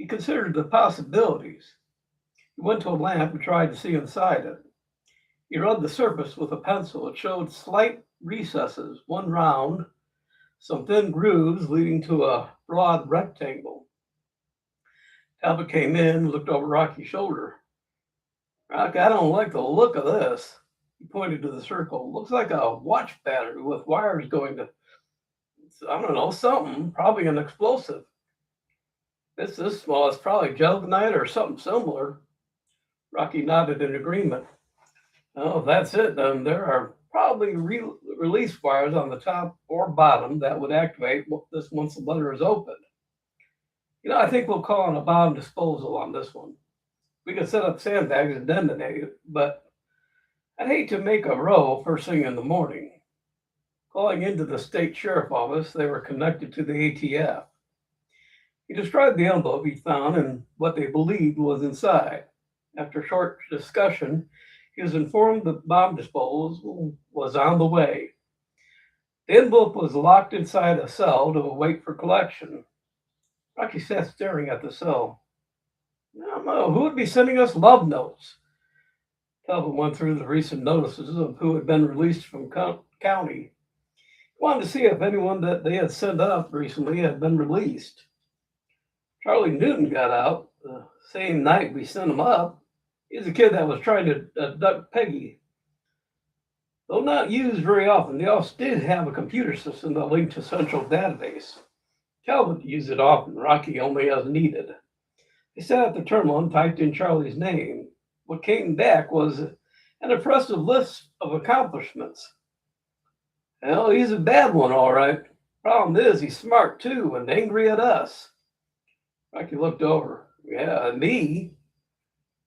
He considered the possibilities. He went to a lamp and tried to see inside it. He rubbed the surface with a pencil. It showed slight recesses, one round, some thin grooves leading to a broad rectangle. Talbot came in and looked over Rocky's shoulder. Rocky, I don't like the look of this. He pointed to the circle. Looks like a watch battery with wires going to, I don't know, something, probably an explosive. It's this small. It's probably gelignite or something similar. Rocky nodded in agreement. Oh, if that's it, then there are probably release wires on the top or bottom that would activate this once the letter is opened. I think we'll call on a bomb disposal on this one. We could set up sandbags and detonate it, but I'd hate to make a row first thing in the morning. Calling into the state sheriff office, they were connected to the ATF. He described the envelope he found and what they believed was inside. After a short discussion, he was informed that bomb disposal was on the way. The envelope was locked inside a cell to await for collection. Rocky sat staring at the cell. I don't know, who would be sending us love notes? Talbot went through the recent notices of who had been released from county. He wanted to see if anyone that they had sent up recently had been released. Charlie Newton got out the same night we sent him up. He's a kid that was trying to abduct Peggy. Though not used very often, they also did have a computer system that linked to central database. Talbot used it often, Rocky only as needed. He sat at the terminal and typed in Charlie's name. What came back was an impressive list of accomplishments. Well, he's a bad one, all right. Problem is, he's smart too and angry at us. Rocky looked over. Yeah, me?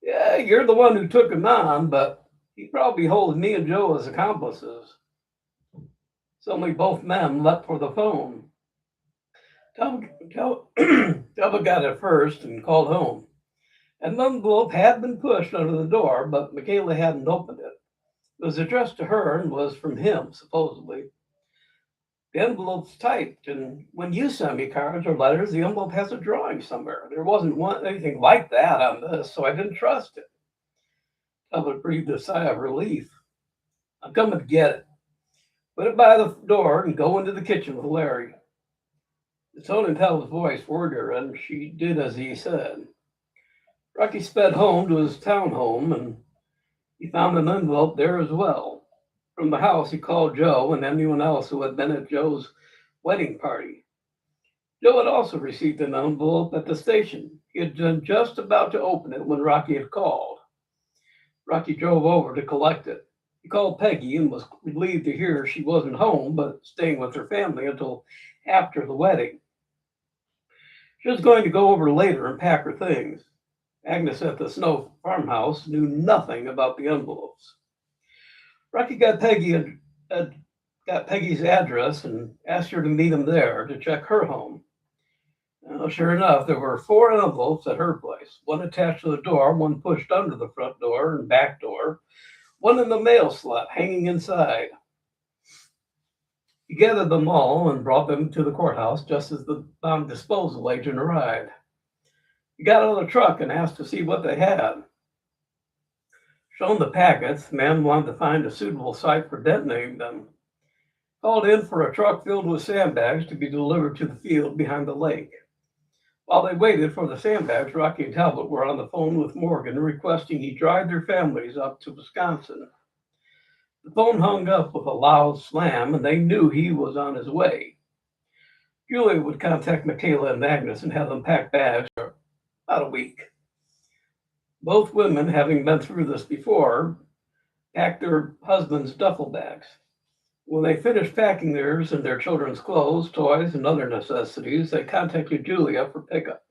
Yeah, you're the one who took him on, but he probably holds me and Joe as accomplices. Suddenly, both men leapt for the phone. Talbot got it first and called home. An envelope had been pushed under the door, but Michaela hadn't opened it. It was addressed to her and was from him, supposedly. The envelope's typed, and when you send me cards or letters, the envelope has a drawing somewhere. There wasn't anything like that on this, so I didn't trust it. Talbot breathed a sigh of relief. I'm coming to get it. Put it by the door and go into the kitchen with Larry. The tone in Talbot's voice worried her, and she did as he said. Rocky sped home to his townhome, and he found an envelope there as well. From the house, he called Joe and anyone else who had been at Joe's wedding party. Joe had also received an envelope at the station. He had been just about to open it when Rocky had called. Rocky drove over to collect it. He called Peggy and was relieved to hear she wasn't home, but staying with her family until after the wedding. She was going to go over later and pack her things. Agnes at the Snow farmhouse knew nothing about the envelopes. Rocky got Peggy's address and asked her to meet him there to check her home. Well, sure enough, there were 4 envelopes at her place, one attached to the door, one pushed under the front door and back door, one in the mail slot hanging inside. He gathered them all and brought them to the courthouse just as the bomb disposal agent arrived. He got out of the truck and asked to see what they had. Shown the packets, the man wanted to find a suitable site for detonating them. Called in for a truck filled with sandbags to be delivered to the field behind the lake. While they waited for the sandbags, Rocky and Talbot were on the phone with Morgan requesting he drive their families up to Wisconsin. The phone hung up with a loud slam, and they knew he was on his way. Julia would contact Michaela and Agnes and have them pack bags for about a week. Both women, having been through this before, packed their husbands' duffel bags. When they finished packing theirs and their children's clothes, toys, and other necessities, they contacted Julia for pickup.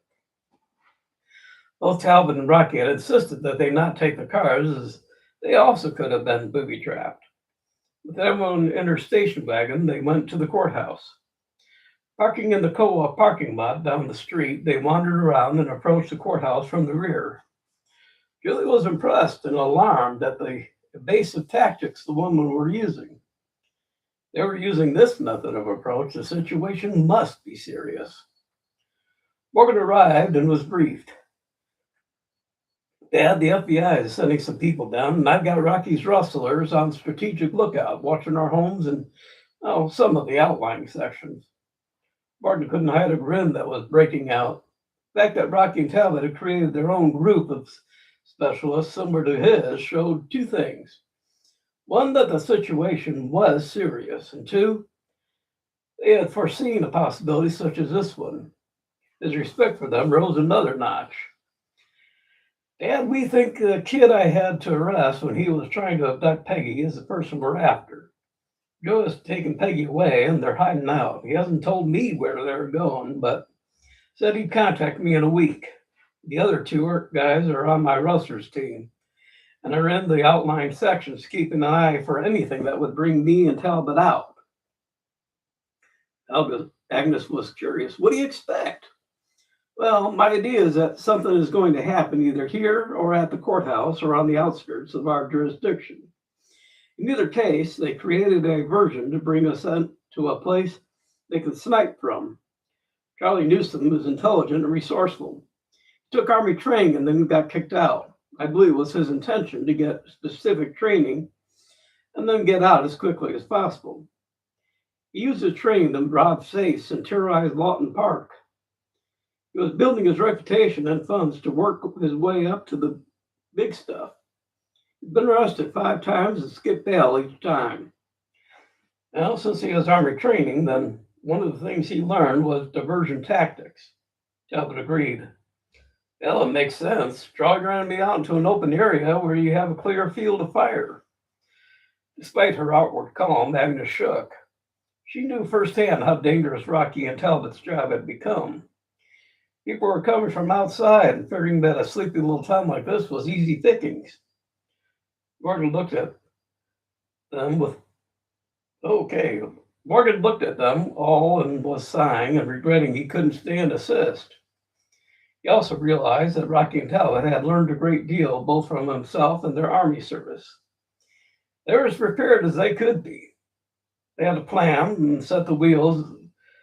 Both Talbot and Rocky had insisted that they not take the cars, as they also could have been booby-trapped. With everyone in her station wagon, they went to the courthouse. Parking in the co-op parking lot down the street, they wandered around and approached the courthouse from the rear. Julie was impressed and alarmed at the evasive tactics the women were using. They were using this method of approach. The situation must be serious. Morgan arrived and was briefed. Dad, the FBI is sending some people down, and I've got Rocky's rustlers on strategic lookout, watching our homes and some of the outlying sections. Martin couldn't hide a grin that was breaking out. The fact that Rocky and Talbot had created their own group of specialists similar to his showed two things. One, that the situation was serious, and two, they had foreseen a possibility such as this one. His respect for them rose another notch. Dad, we think the kid I had to arrest when he was trying to abduct Peggy is the person we're after. Joe has taken Peggy away and they're hiding out. He hasn't told me where they're going, but said he'd contact me in a week. The other two guys are on my rustlers team and are in the outlying sections, keeping an eye for anything that would bring me and Talbot out. Agnes was curious. What do you expect? Well, my idea is that something is going to happen either here or at the courthouse or on the outskirts of our jurisdiction. In either case, they created a diversion to bring us to a place they could snipe from. Charlie Newsom was intelligent and resourceful. He took Army training and then got kicked out. I believe it was his intention to get specific training and then get out as quickly as possible. He used his training to rob safes and terrorize Lawton Park. He was building his reputation and funds to work his way up to the big stuff. He's been arrested 5 times and skipped bail each time. Well, since he was Army training, then one of the things he learned was diversion tactics. Talbot agreed. Well, it makes sense. Draw your enemy out into an open area where you have a clear field of fire. Despite her outward calm, Agnes shook. She knew firsthand how dangerous Rocky and Talbot's job had become. People were coming from outside and figuring that a sleepy little town like this was easy pickings. Morgan looked at them all and was sighing and regretting he couldn't stay and assist. He also realized that Rocky and Talbot had learned a great deal both from himself and their Army service. They were as prepared as they could be. They had a plan and set the wheels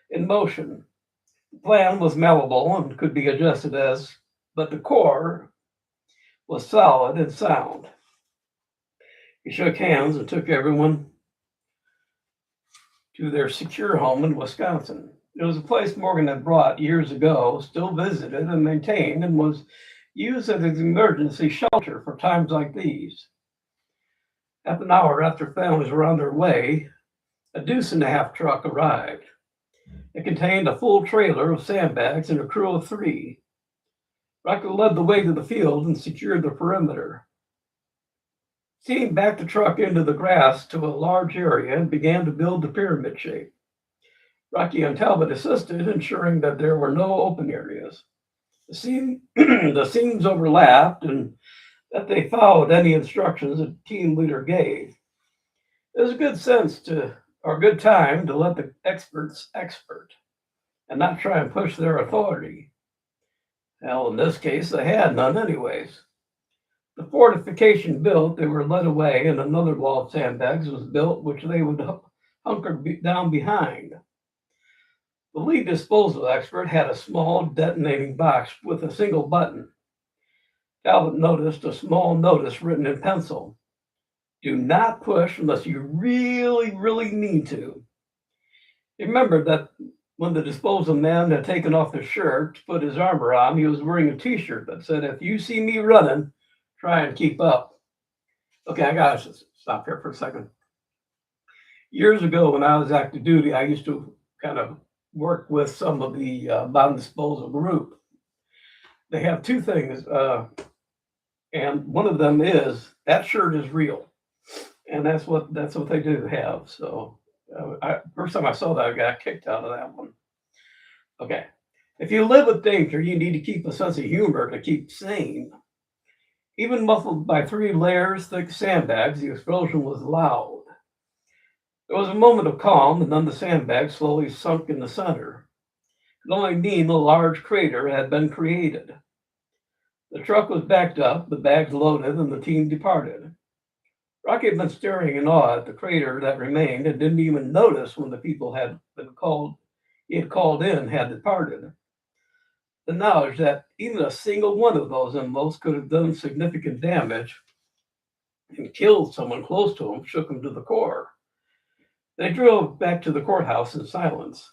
in motion. The plan was malleable and could be adjusted but the core was solid and sound. He shook hands and took everyone to their secure home in Wisconsin. It was a place Morgan had brought years ago, still visited and maintained, and was used as an emergency shelter for times like these. Half an hour after families were on their way, a 2.5 truck arrived. It contained a full trailer of sandbags and a crew of 3. Rocky led the way to the field and secured the perimeter. He backed the truck into the grass to a large area and began to build the pyramid shape. Rocky and Talbot assisted, ensuring that there were no open areas. The seams overlapped and that they followed any instructions the team leader gave. It was a good time to let the experts expert and not try and push their authority. Well, in this case, they had none anyways. The fortification built, they were led away, and another wall of sandbags was built, which they would hunker down behind. The lead disposal expert had a small detonating box with a single button. Talbot noticed a small notice written in pencil. Do not push unless you really, really need to. He remembered that when the disposal man had taken off his shirt to put his armor on, he was wearing a t-shirt that said, if you see me running, try and keep up. Okay, I gotta stop here for a second. Years ago when I was active duty, I used to kind of work with some of the bomb disposal group. They have 2 things, and one of them is that shirt is real. And that's what they do have. So first time I saw that, I got kicked out of that one. Okay. If you live with danger, you need to keep a sense of humor to keep sane. Even muffled by 3 layers thick sandbags, the explosion was loud. There was a moment of calm, and then the sandbags slowly sunk in the center. It could only mean a large crater had been created. The truck was backed up, the bags loaded, and the team departed. Rocky had been staring in awe at the crater that remained and didn't even notice when the people he had called in had departed. The knowledge that even a single one of those envelopes could have done significant damage and killed someone close to him shook him to the core. They drove back to the courthouse in silence.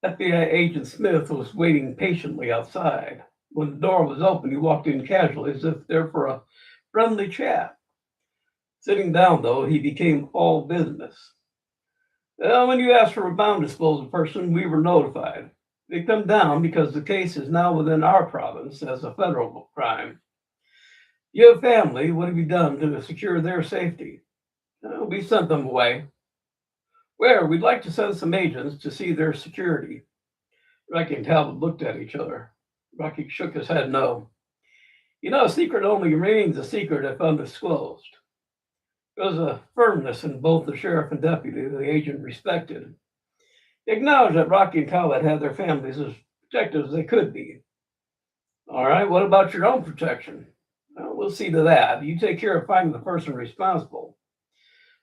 FBI agent Smith was waiting patiently outside. When the door was open, he walked in casually as if there for a friendly chat. Sitting down, though, he became all business. Well, when you asked for a bomb disposal person, we were notified. They come down because the case is now within our province as a federal crime. You have family. What have you done to secure their safety? We sent them away. Where? We'd like to send some agents to see their security. Rocky and Talbot looked at each other. Rocky shook his head no. You know, a secret only remains a secret if undisclosed. There was a firmness in both the sheriff and deputy that the agent respected. He acknowledged that Rocky and Talbot had their families as protected as they could be. All right, what about your own protection? Well, we'll see to that. You take care of finding the person responsible.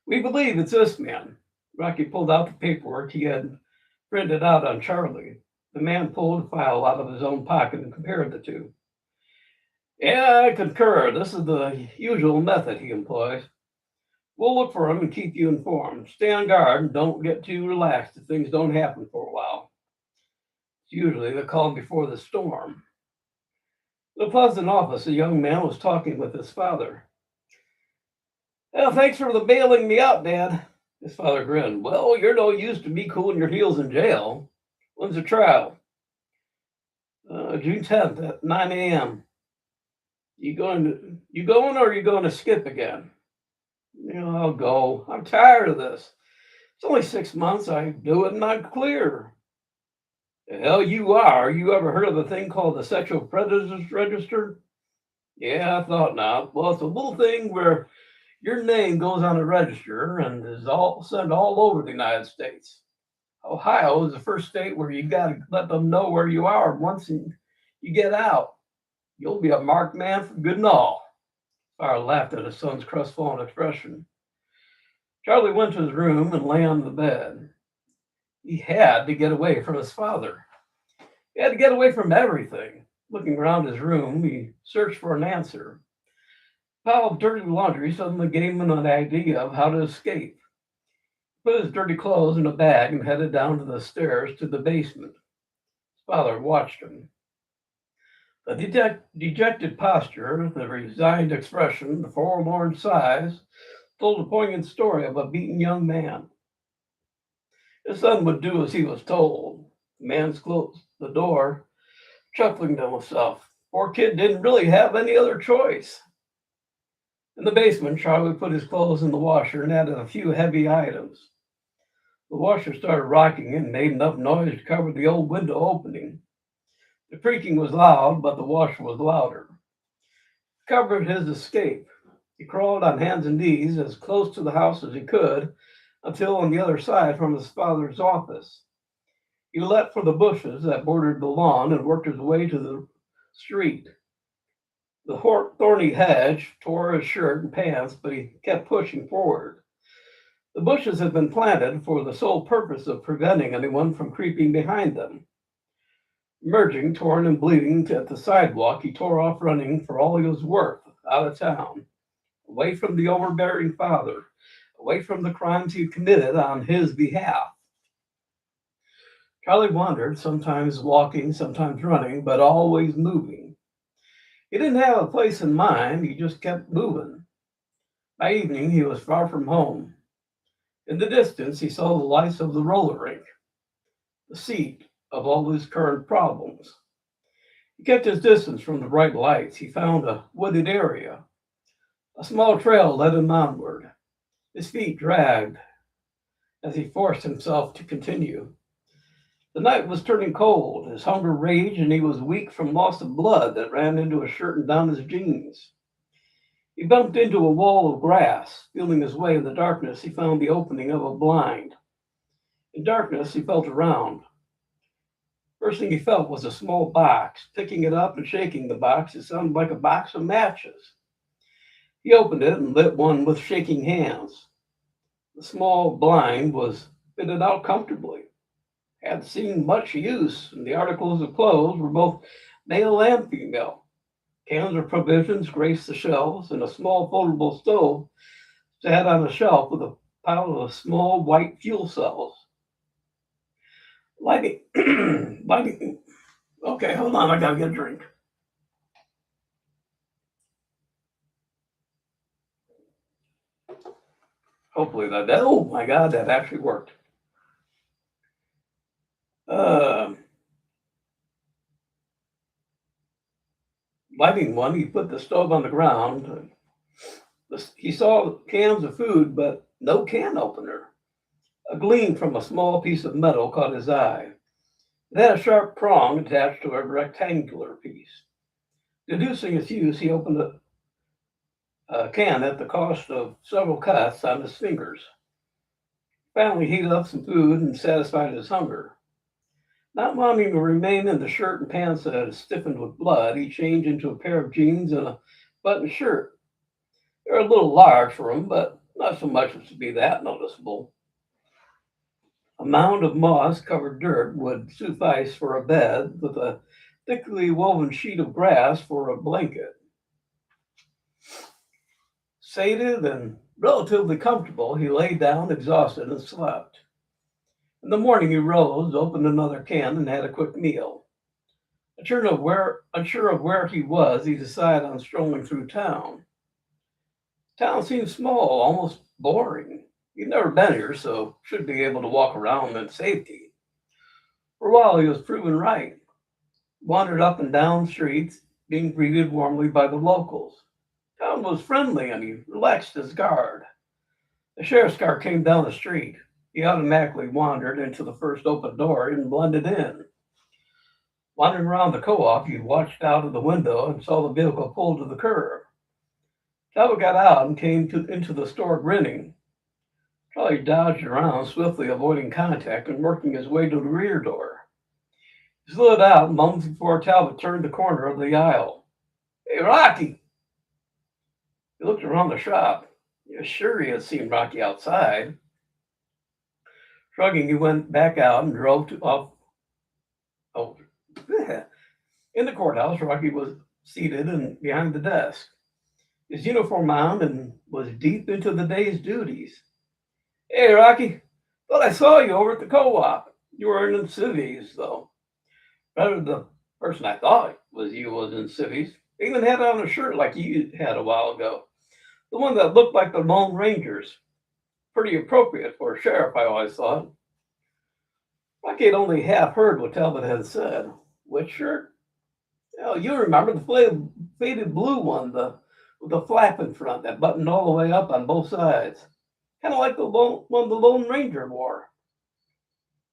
We believe it's this man. Rocky pulled out the paperwork he had printed out on Charlie. The man pulled a file out of his own pocket and compared the two. Yeah, I concur. This is the usual method he employs. We'll look for him and keep you informed. Stay on guard and don't get too relaxed if things don't happen for a while. It's usually the calm before the storm. In the Pleasant office, a young man was talking with his father. Well, thanks for the bailing me out, Dad. His father grinned. Well, you're no use to me cooling your heels in jail. When's the trial? June 10th at 9 a.m. You going or are you going to skip again? I'll go. I'm tired of this. It's only 6 months. I do it and I'm clear. The hell you are. You ever heard of a thing called the Sexual Predators Register? Yeah, I thought not. Well, it's a little thing where your name goes on a register and is all sent all over the United States. Ohio is the first state where you got to let them know where you are once you get out. You'll be a marked man for good and all. Father laughed at his son's crestfallen expression. Charlie went to his room and lay on the bed. He had to get away from his father. He had to get away from everything. Looking around his room, he searched for an answer. A pile of dirty laundry suddenly gave him an idea of how to escape. He put his dirty clothes in a bag and headed down to the stairs to the basement. His father watched him. The dejected posture, the resigned expression, the forlorn sighs told a poignant story of a beaten young man. His son would do as he was told. The man closed the door, chuckling to himself. Poor kid didn't really have any other choice. In the basement, Charlie put his clothes in the washer and added a few heavy items. The washer started rocking and made enough noise to cover the old window opening. The creaking was loud, but the washer was louder. It covered his escape. He crawled on hands and knees as close to the house as he could until on the other side from his father's office. He leapt for the bushes that bordered the lawn and worked his way to the street. The thorny hedge tore his shirt and pants, but he kept pushing forward. The bushes had been planted for the sole purpose of preventing anyone from creeping behind them. Emerging, torn and bleeding at the sidewalk, he tore off running for all he was worth, out of town, away from the overbearing father, away from the crimes he committed on his behalf. Charlie wandered, sometimes walking, sometimes running, but always moving. He didn't have a place in mind, he just kept moving. By evening, he was far from home. In the distance, he saw the lights of the roller rink, the seat of all his current problems. He kept his distance from the bright lights. He found a wooded area. A small trail led him onward. His feet dragged as he forced himself to continue. The night was turning cold. His hunger raged, and he was weak from loss of blood that ran into his shirt and down his jeans. He bumped into a wall of grass. Feeling his way in the darkness, he found the opening of a blind. In darkness, he felt around. First thing he felt was a small box. Picking it up and shaking the box, it sounded like a box of matches. He opened it and lit one with shaking hands. The small blind was fitted out comfortably. had seen much use, and the articles of clothes were both male and female. Cans of provisions graced the shelves, and a small foldable stove sat on a shelf with a pile of small white fuel cells. Lighting, lighting. Okay, hold on, I gotta get a drink. Hopefully that. Oh my God, that actually worked. Uh, Lighting one, he put the stove on the ground. He saw cans of food, but no can opener. A gleam from a small piece of metal caught his eye. It had a sharp prong attached to a rectangular piece. Deducing its use, he opened a can at the cost of several cuts on his fingers. Finally, he heated up some food and satisfied his hunger. Not wanting to remain in the shirt and pants that had stiffened with blood, he changed into a pair of jeans and a button shirt. They were a little large for him, but not so much as to be that noticeable. A mound of moss-covered dirt would suffice for a bed, with a thickly woven sheet of grass for a blanket. Sated and relatively comfortable, he lay down exhausted and slept. In the morning he rose, opened another can, and had a quick meal. Unsure of where he was, he decided on strolling through town. Town seemed small, almost boring. He'd never been here, so should be able to walk around in safety. For a while he was proven right. Wandered up and down streets, being greeted warmly by the locals. Town was friendly, and he relaxed his guard. The sheriff's car came down the street. He automatically wandered into the first open door and blended in. Wandering around the co-op, he watched out of the window and saw the vehicle pull to the curb. Talbot got out and came into the store grinning. Charlie dodged around, swiftly avoiding contact and working his way to the rear door. He slid out moments before Talbot turned the corner of the aisle. "Hey, Rocky!" He looked around the shop. He was sure he had seen Rocky outside. Shrugging, he went back out and drove off. Oh, in the courthouse, Rocky was seated and behind the desk. His uniform on and was deep into the day's duties. "Hey, Rocky, thought I saw you over at the co-op. You were in civvies, though. Rather, the person I thought was you was in civvies. They even had on a shirt like you had a while ago. The one that looked like the Lone Rangers. Pretty appropriate for a sheriff, I always thought." Rocky had only half heard what Talbot had said. "Which shirt?" "Oh, you remember the faded blue one, with the flap in front that buttoned all the way up on both sides. Kind of like the one the Lone Ranger wore."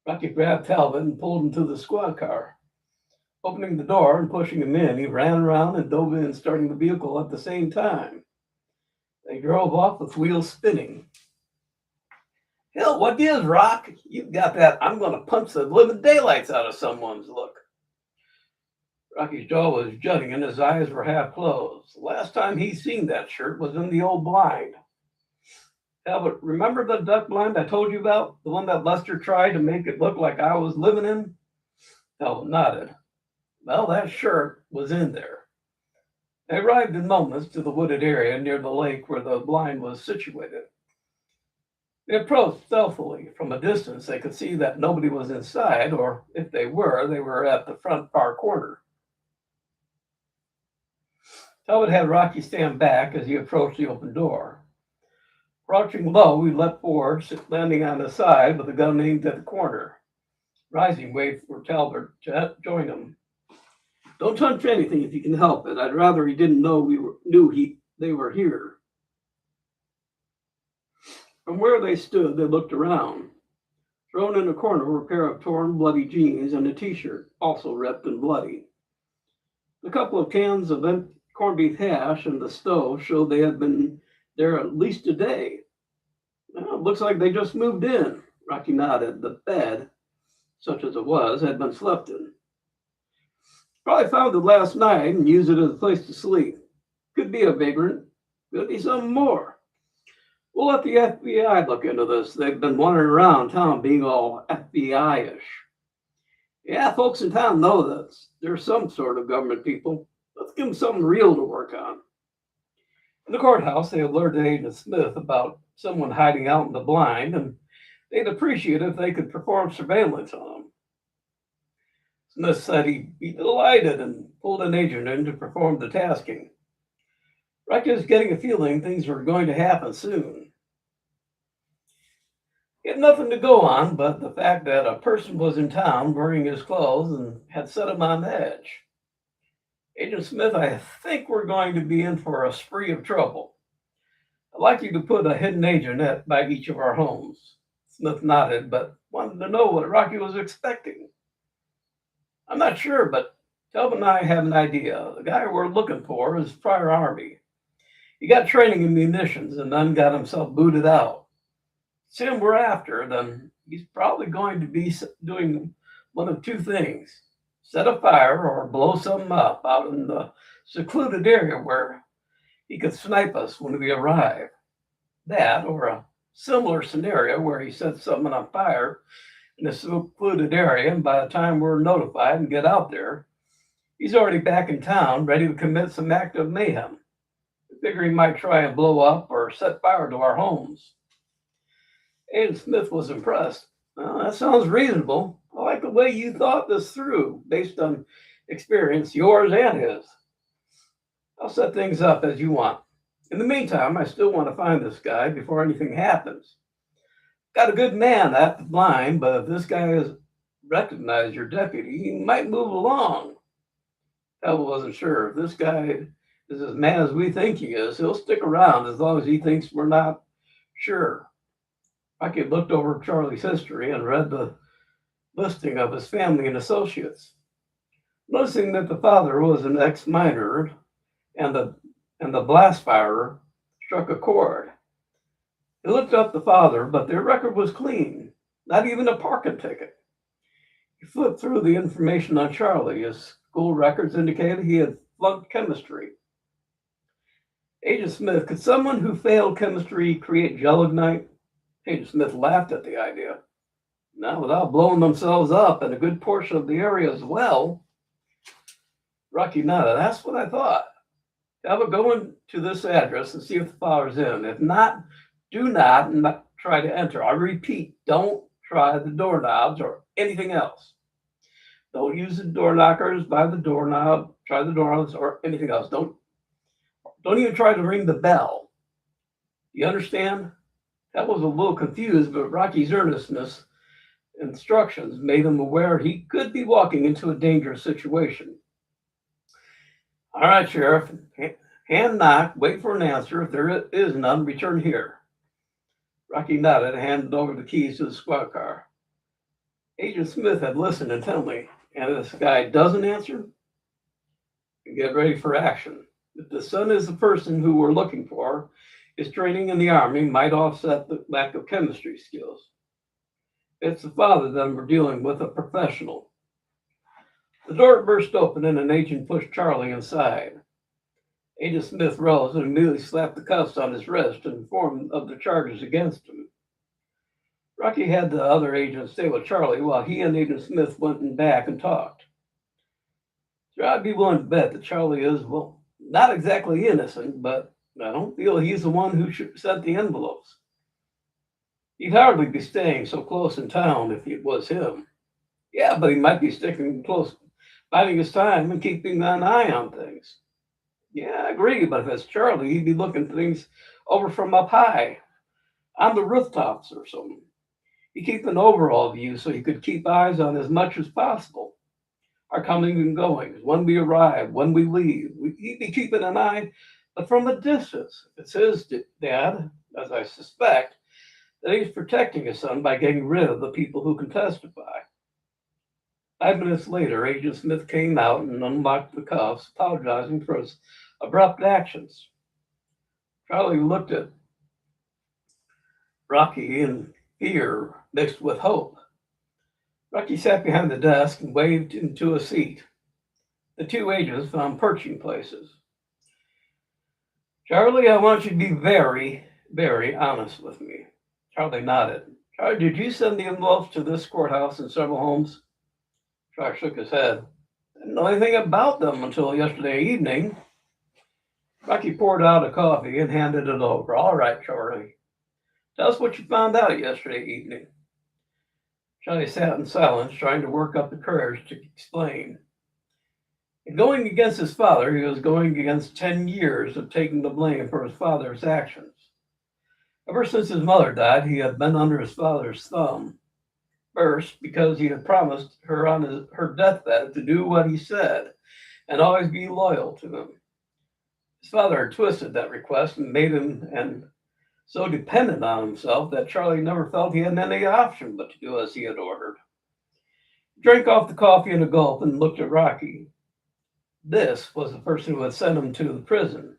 Rocky grabbed Talbot and pulled him to the squad car. Opening the door and pushing him in, he ran around and dove in, starting the vehicle at the same time. They drove off with wheels spinning. "Hell, what gives, Rock? You've got that I'm going to punch the living daylights out of someone's look." Rocky's jaw was jutting and his eyes were half closed. The last time he'd seen that shirt was in the old blind. "Talbot, remember the duck blind I told you about? The one that Lester tried to make it look like I was living in?" Talbot nodded. "Well, that shirt was in there." They arrived in moments to the wooded area near the lake where the blind was situated. They approached stealthily. From a distance, they could see that nobody was inside, or if they were at the front far corner. Talbot had Rocky stand back as he approached the open door. Crouching low, he leapt forward, landing on his side with a gun aimed at the corner. Rising, waved for Talbot to join him. "Don't touch anything if you can help it. I'd rather he didn't know they were here." From where they stood, they looked around. Thrown in a corner were a pair of torn, bloody jeans and a t-shirt, also ripped and bloody. A couple of cans of corned beef hash and the stove showed they had been there at least a day. "Well, it looks like they just moved in." Rocky nodded. The bed, such as it was, had been slept in. "Probably found it last night and used it as a place to sleep. Could be a vagrant. Could be something more. We'll let the FBI look into this. They've been wandering around town being all FBI-ish." Yeah, folks in town know that they're some sort of government people. Let's give them something real to work on. In the courthouse, they alerted Agent Smith about someone hiding out in the blind, and they'd appreciate if they could perform surveillance on him. Smith said he'd be delighted and pulled an agent in to perform the tasking. Rocky was getting a feeling things were going to happen soon. He had nothing to go on but the fact that a person was in town wearing his clothes and had set him on edge. Agent Smith, I think we're going to be in for a spree of trouble. I'd like you to put a hidden agent by each of our homes. Smith nodded, but wanted to know what Rocky was expecting. I'm not sure, but Telvin and I have an idea. The guy we're looking for is prior Army. He got training in munitions and then got himself booted out. It's him we're after, then he's probably going to be doing one of two things: set a fire or blow something up out in the secluded area where he could snipe us when we arrive. That, or a similar scenario where he sets something on fire in a secluded area, and by the time we're notified and get out there, he's already back in town, ready to commit some act of mayhem. I figure he might try and blow up or set fire to our homes. Agent Smith was impressed. Well, that sounds reasonable. I like the way you thought this through, based on experience, yours and his. I'll set things up as you want. In the meantime, I still want to find this guy before anything happens. Got a good man at the blind, but if this guy has recognized your deputy, he might move along. Hell wasn't sure. If this guy is as mad as we think he is, he'll stick around as long as he thinks we're not sure. Rocky looked over Charlie's history and read the listing of his family and associates. Noticing that the father was an ex-miner and the blast firer, struck a chord. He looked up the father, but their record was clean, not even a parking ticket. He flipped through the information on Charlie. His school records indicated he had flunked chemistry. Agent Smith, could someone who failed chemistry create gelignite? Agent Smith laughed at the idea. Not without blowing themselves up in a good portion of the area as well. Rocky nodded. That's what I thought. Have a go into this address and see if the father's in. If not, do not try to enter. I repeat, don't try the doorknobs or anything else. Don't use the door knockers by the doorknob, try the doorknobs or anything else. Don't even try to ring the bell. You understand? That was a little confused, but Rocky's earnestness instructions made him aware he could be walking into a dangerous situation. All right, Sheriff. Hand knock, wait for an answer. If there is none, return here. Rocky nodded and handed over the keys to the squad car. Agent Smith had listened intently, and if this guy doesn't answer, get ready for action. If the son is the person who we're looking for, his training in the Army might offset the lack of chemistry skills. It's the father that we're dealing with, a professional. The door burst open and an agent pushed Charlie inside. Agent Smith rose and immediately slapped the cuffs on his wrist and informed of the charges against him. Rocky had the other agent stay with Charlie while he and Agent Smith went in back and talked. So I'd be willing to bet that Charlie is, well, not exactly innocent, but I don't feel he's the one who sent the envelopes. He'd hardly be staying so close in town if it was him. Yeah, but he might be sticking close, biding his time and keeping an eye on things. Yeah, I agree, but if it's Charlie, he'd be looking things over from up high, on the rooftops or something. He'd keep an overall view so he could keep eyes on as much as possible. Our coming and goings, when we arrive, when we leave. He'd be keeping an eye, but from a distance. If it's his dad, as I suspect, then he's protecting his son by getting rid of the people who can testify. 5 minutes later, Agent Smith came out and unlocked the cuffs, apologizing for his abrupt actions. Charlie looked at Rocky in fear mixed with hope. Rocky sat behind the desk and waved him to a seat. The two agents found perching places. Charlie, I want you to be very, very honest with me. Charlie nodded. Charlie, did you send the envelopes to this courthouse and several homes? Charlie shook his head. Didn't know anything about them until yesterday evening. Rocky poured out a coffee and handed it over. All right, Charlie. Tell us what you found out yesterday evening. Charlie sat in silence, trying to work up the courage to explain. In going against his father, he was going against 10 years of taking the blame for his father's actions. Ever since his mother died, he had been under his father's thumb. First, because he had promised her on her deathbed to do what he said and always be loyal to him. His father had twisted that request and made him so dependent on himself that Charlie never felt he had any option but to do as he had ordered. He drank off the coffee in a gulp and looked at Rocky. This was the person who had sent him to the prison.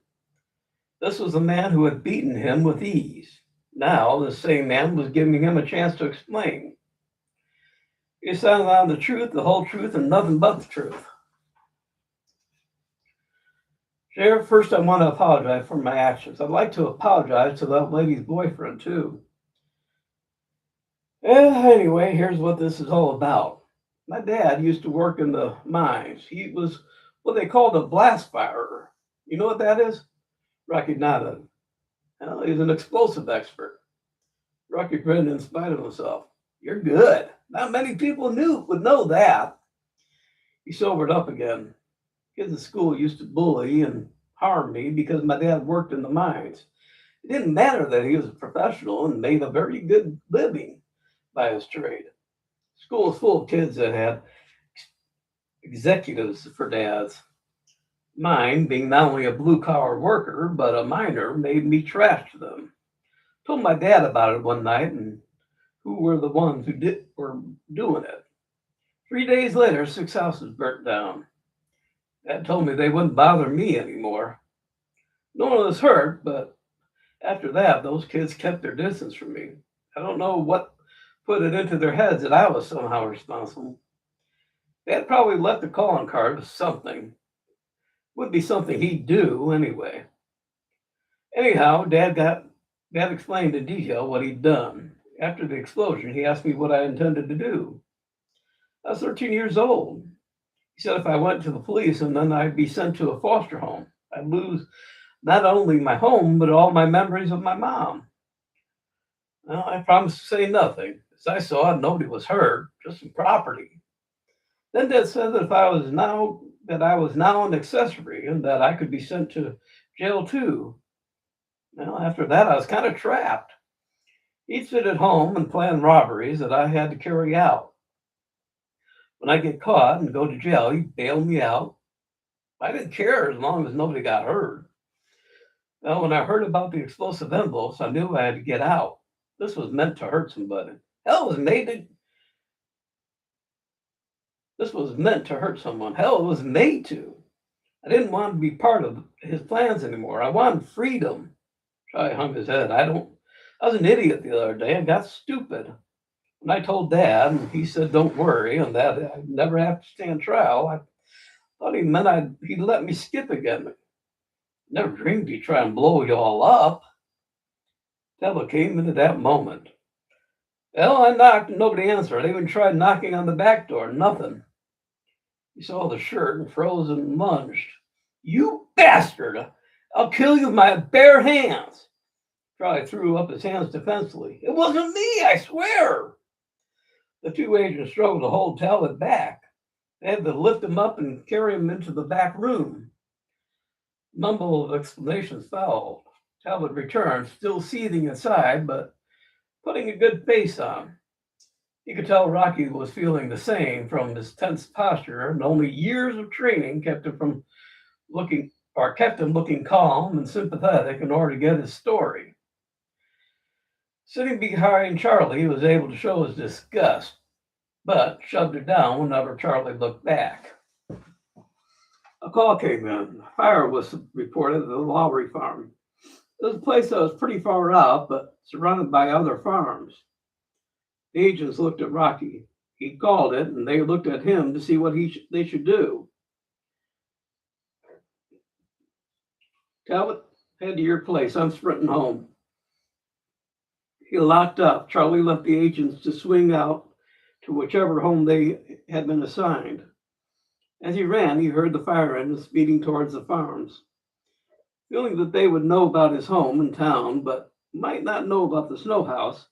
This was the man who had beaten him with ease. Now, the same man was giving him a chance to explain. He decided on the truth, the whole truth, and nothing but the truth. Sheriff, first I want to apologize for my actions. I'd like to apologize to that lady's boyfriend, too. Anyway, here's what this is all about. My dad used to work in the mines. He was what they called a blast firer. You know what that is? Rocky nodded. Well, he's an explosive expert. Rocky grinned in spite of himself. You're good. Not many people would know that. He sobered up again. Kids at school used to bully and harm me because my dad worked in the mines. It didn't matter that he was a professional and made a very good living by his trade. School was full of kids that had executives for dads. Mine, being not only a blue-collar worker, but a miner, made me trash to them. Told my dad about it one night and who were the ones who were doing it. 3 days later, 6 houses burnt down. Dad told me they wouldn't bother me anymore. No one was hurt, but after that, those kids kept their distance from me. I don't know what put it into their heads that I was somehow responsible. Dad probably left a calling card with something. Would be something he'd do anyway. Anyhow, Dad explained in detail what he'd done. After the explosion, he asked me what I intended to do. I was 13 years old. He said if I went to the police and then I'd be sent to a foster home, I'd lose not only my home, but all my memories of my mom. Well, I promised to say nothing. As I saw it, nobody was hurt, just some property. Then Dad said that I was now an accessory and that I could be sent to jail too. Well, after that, I was kind of trapped. He'd sit at home and plan robberies that I had to carry out. When I get caught and go to jail, he'd bail me out. I didn't care as long as nobody got hurt. Well, when I heard about the explosive envelopes, I knew I had to get out. This was meant to hurt somebody. This was meant to hurt someone. Hell, it was made to. I didn't want to be part of his plans anymore. I wanted freedom. Charlie hung his head. I was an idiot the other day. I got stupid. When I told Dad, and he said, don't worry, and that I'd never have to stand trial, I thought he meant he'd let me skip again. Never dreamed he'd try and blow you all up. Devil came into that moment. Well, I knocked and nobody answered. I even tried knocking on the back door. Nothing. He saw the shirt and froze and lunged. You bastard! I'll kill you with my bare hands. Charlie threw up his hands defensively. It wasn't me, I swear. The two agents struggled to hold Talbot back. They had to lift him up and carry him into the back room. Mumble of explanations followed. Talbot returned, still seething inside, but putting a good face on. You could tell Rocky was feeling the same from his tense posture, and only years of training kept him looking calm and sympathetic in order to get his story. Sitting behind Charlie, he was able to show his disgust, but shoved it down whenever Charlie looked back. A call came in. Fire was reported at the Lowry farm. It was a place that was pretty far out, but surrounded by other farms. The agents looked at Rocky. He called it, and they looked at him to see what they should do. Talbot, head to your place. I'm sprinting home. He locked up. Charlie left the agents to swing out to whichever home they had been assigned. As he ran, he heard the fire engine speeding towards the farms. Feeling that they would know about his home in town, but might not know about the snow house,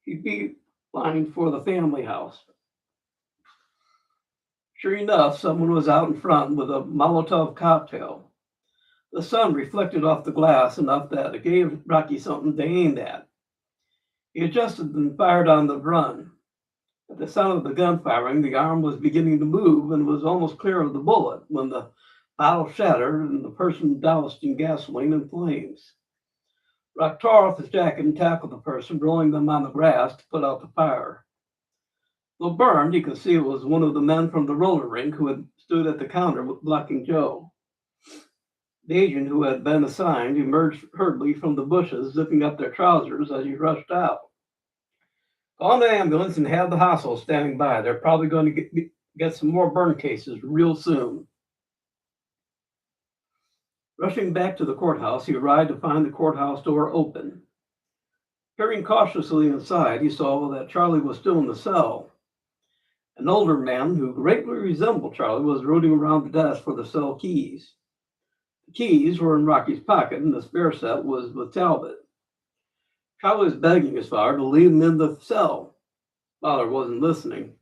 he beelined for the family house. Sure enough, someone was out in front with a Molotov cocktail. The sun reflected off the glass enough that it gave Rocky something to aim at. He adjusted and fired on the run. At the sound of the gun firing, the arm was beginning to move and was almost clear of the bullet when the bottle shattered and the person doused in gasoline and flames. Rock tore off his jacket and tackled the person, rolling them on the grass to put out the fire. Though burned, you could see it was one of the men from the roller rink who had stood at the counter blocking Joe. The agent who had been assigned emerged hurriedly from the bushes, zipping up their trousers as he rushed out. Call the ambulance and have the hospital standing by. They're probably going to get some more burn cases real soon. Rushing back to the courthouse, he arrived to find the courthouse door open. Peering cautiously inside, he saw that Charlie was still in the cell. An older man who greatly resembled Charlie was rooting around the desk for the cell keys. The keys were in Rocky's pocket, and the spare set was with Talbot. Charlie was begging his father to leave him in the cell. Father wasn't listening.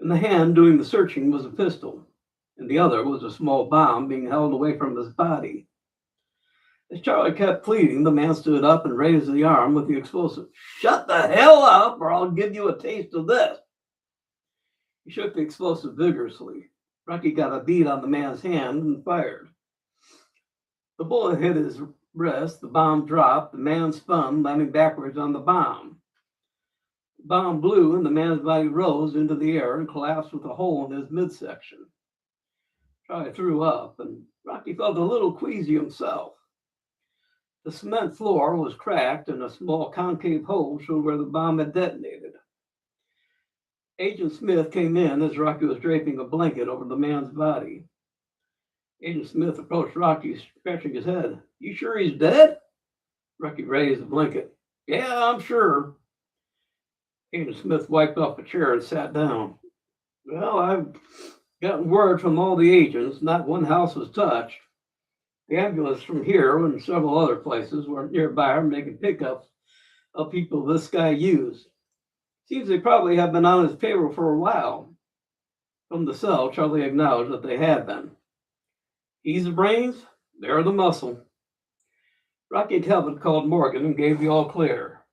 In the hand doing the searching was a pistol, and the other was a small bomb being held away from his body. As Charlie kept pleading, the man stood up and raised the arm with the explosive. "Shut the hell up, or I'll give you a taste of this." He shook the explosive vigorously. Rocky got a bead on the man's hand and fired. The bullet hit his wrist, the bomb dropped, the man spun, landing backwards on the bomb. The bomb blew, and the man's body rose into the air and collapsed with a hole in his midsection. Charlie threw up, and Rocky felt a little queasy himself. The cement floor was cracked, and a small concave hole showed where the bomb had detonated. Agent Smith came in as Rocky was draping a blanket over the man's body. Agent Smith approached Rocky, scratching his head. "You sure he's dead?" Rocky raised the blanket. "Yeah, I'm sure." Agent Smith wiped off a chair and sat down. "Well, I've gotten word from all the agents. Not one house was touched. The ambulance from here and several other places were nearby making pickups of people this guy used. Seems they probably have been on his payroll for a while." From the cell, Charlie acknowledged that they had been. "He's the brains, they're the muscle." Rocky Talbot called Morgan and gave the all clear.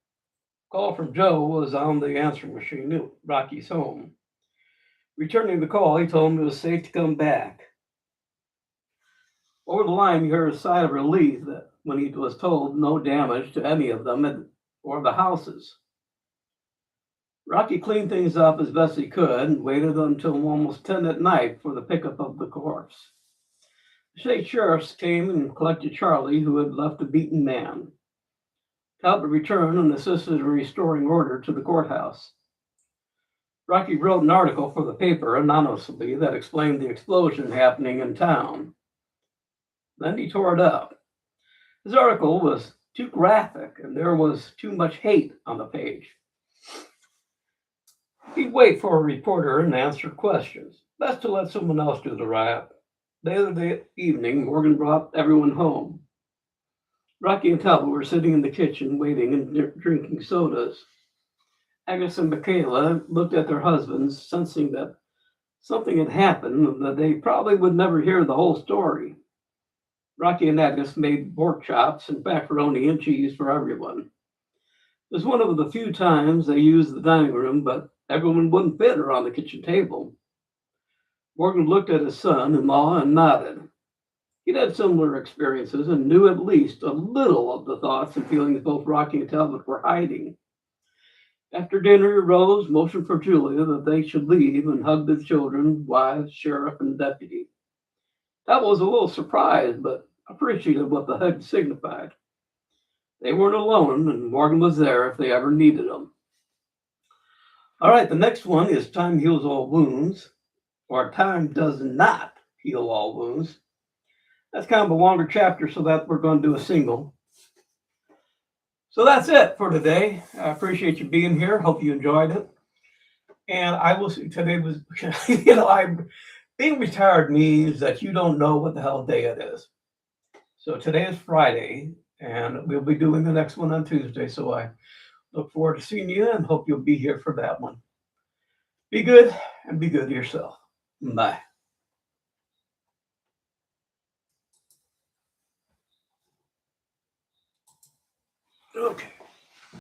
Call from Joe was on the answering machine at Rocky's home. Returning the call, he told him it was safe to come back. Over the line, he heard a sigh of relief that when he was told no damage to any of them or the houses. Rocky cleaned things up as best he could and waited until almost 10 at night for the pickup of the corpse. The state sheriffs came and collected Charlie, who had left a beaten man. Talbot returned and assisted in restoring order to the courthouse. Rocky wrote an article for the paper anonymously that explained the explosion happening in town. Then he tore it up. His article was too graphic, and there was too much hate on the page. He'd wait for a reporter and answer questions. Best to let someone else do the write-up. Later that evening, Morgan brought everyone home. Rocky and Talbot were sitting in the kitchen waiting and drinking sodas. Agnes and Michaela looked at their husbands, sensing that something had happened and that they probably would never hear the whole story. Rocky and Agnes made pork chops and macaroni and cheese for everyone. It was one of the few times they used the dining room, but everyone wouldn't fit around the kitchen table. Morgan looked at his son-in-law and nodded. He'd had similar experiences and knew at least a little of the thoughts and feelings both Rocky and Talbot were hiding. After dinner, he rose, motioned for Julia that they should leave, and hugged the children, wives, sheriff, and deputy. Talbot was a little surprised, but appreciative of what the hug signified. They weren't alone, and Morgan was there if they ever needed him. All right, the next one is Time Heals All Wounds, or Time Does Not Heal All Wounds. That's kind of a longer chapter, so that we're going to do a single. So that's it for today. I appreciate you being here. Hope you enjoyed it. And I will see today was, being retired means that you don't know what the hell day it is. So today is Friday, and we'll be doing the next one on Tuesday. So I look forward to seeing you and hope you'll be here for that one. Be good and be good to yourself. Bye. Okay.